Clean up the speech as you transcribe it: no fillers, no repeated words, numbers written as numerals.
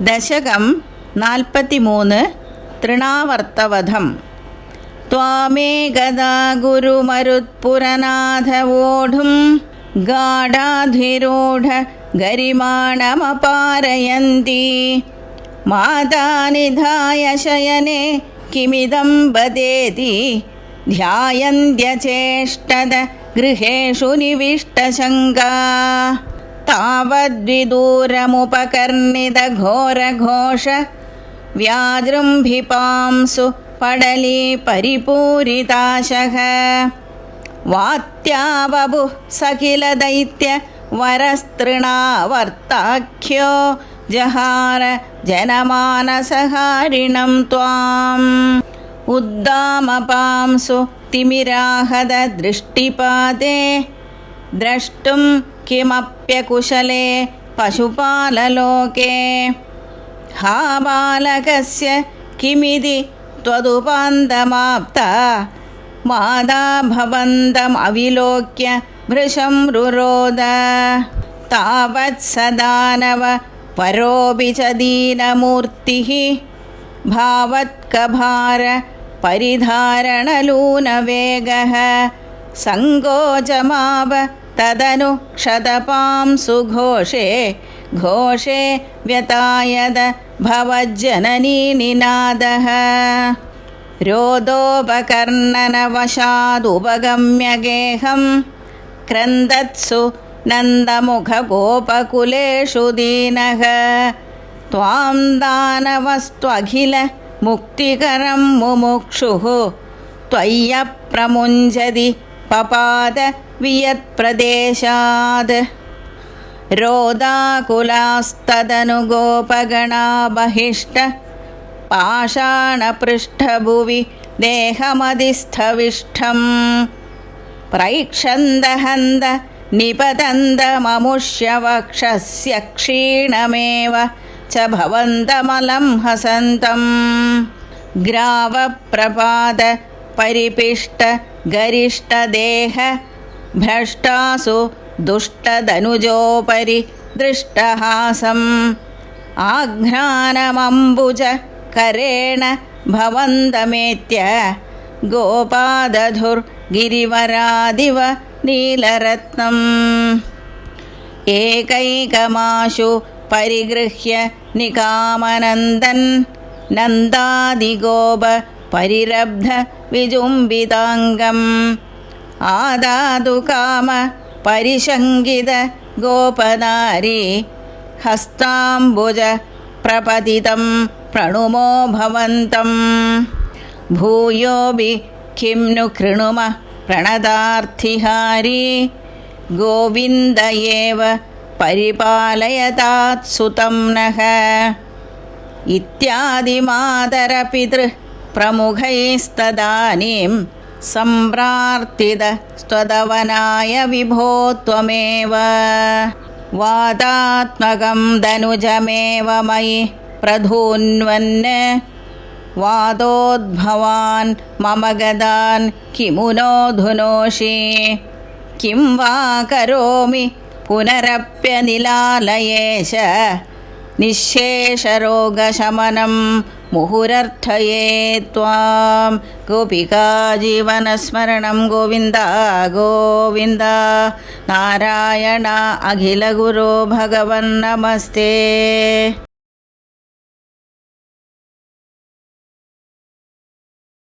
ദശകം 43 തൃണാവർത്തവധം. ത്വാമേകദാ ഗുരുമരുത്പുരനാഥവോഢും ഗാഢാധിരൂഢ ഗരിമാണമപാരയന്തി മാതാനിധായ ശയനെ കിമിദം വദേതി ധ്യായന്ത്യചേഷ്ടത ഗൃഹേഷു നിവിഷ്ടശങ്കാ താവദ്വിദൂരമുപകർണിതഘോരഘോഷ വ്യാജൃംഭിപാംസു പടലീ പരിപൂരിതാശഃ വാത്യാവപുഃ സകിലദൈത്യ വരസ്തൃണാവർത്താഖ്യോ ജഹാര ജനമാനസഹാരിണം ത്വാം ഉദ്ദാമപാംസു തിമിരാഹത ദൃഷ്ടിപാതേ ദ്രഷ്ടും കിമപ്യകുശലേ പശുപാലലോകേ ഹാ ബാലകസ്യ കിമിതി ത്വദുപാന്തമാപ്ത മാതാ ഭവന്തമവിലോക്യ ഭൃശം രുരോദ താവത്സദാനവ പരോപി ച ദീനമൂർത്തിഃ ഭാവത്കഭാര പരിധാരണലൂനവേഗഃ സങ്കോചമാവ തദനു ക്ഷതപാംസു ഘോഷേ ഘോഷേ വ്യതായത ഭവജ്ജനനീ നിനാദഃ രോദോപകർണനവശാദുപഗമ്യ ഗേഹം ക്രന്ദത്സു നന്ദമുഖഗോപകുലേഷു ദീനഃ ത്വാം ദാനവസ്ത്വഖില മുക്തികരം മുമുക്ഷുഃ ത്വയ്യപ്രമുഞ്ജതി പപാത വിയത്പ്രദേശാത് രോദാകുലാസ്തദനു ഗോപഗണാ ബഹിഷ്ട പാഷാണപൃഷ്ഠഭുവി ദേഹമധിസ്ഥവിഷ്ടം പ്രൈക്ഷന്തഹന്ത നിപതന്തമമുഷ്യവക്ഷസ്യ ക്ഷീണമേവ ച ഭവന്തമലം ഹസന്തം ഗ്രാവപ്രപാത പരിപിഷ്ട ഗരിഷ്ടദേഹ ഭ്രഷ്ടാസു ദുഷ്ടധനുജോപരി ദൃഷ്ടഹാസം ആഘ്രാനമംബുജ കരേണ ഭവന്തമേത്യ ഗോപാദധുർഗിരിവരാദിവ നീലരത്നം ഏകൈകമാശു പരിഗൃഹ്യ നികാമനന്ദൻ നന്ദാദിഗോപ പരിരബ്ധ വിജുംബിതാംഗം ആദാതു കാമ പരിശങ്കിത ഗോപനാരി ഹസ്താംബുജ പ്രപതിതം പ്രണുമോ ഭവന്തം ഭൂയോബി കിം नु കൃണുമ പ്രണതാർത്ഥിഹാരി ഗോവിന്ദയേവ പരിപാലയതാത് സുതം നഃ ഇത്യാദിമാതരപിതൃ പ്രമുഖൈസ്തദാനീം സംപ്രാർത്ഥിത സ്ത്വദവനായ വിഭോ ത്വമേവ വാദാത്മകം ധനുജമേവ മയി പ്രധൂന്വൻ വാദോദ്ഭവാൻ മമ ഗദാൻ കിമു നോ ധുനോഷി കിം വാ കരോമി പുനരപ്യനിലാലയേശ നിശേഷരോഗശമനം മുഹുരർത്ഥയേ ത്വാം ഗോപികാജീവനസ്മരണം ഗോവിന്ദ ഗോവിന്ദ നാരായണ അഖിലഗുരോ ഭഗവൻ നമസ്തേ.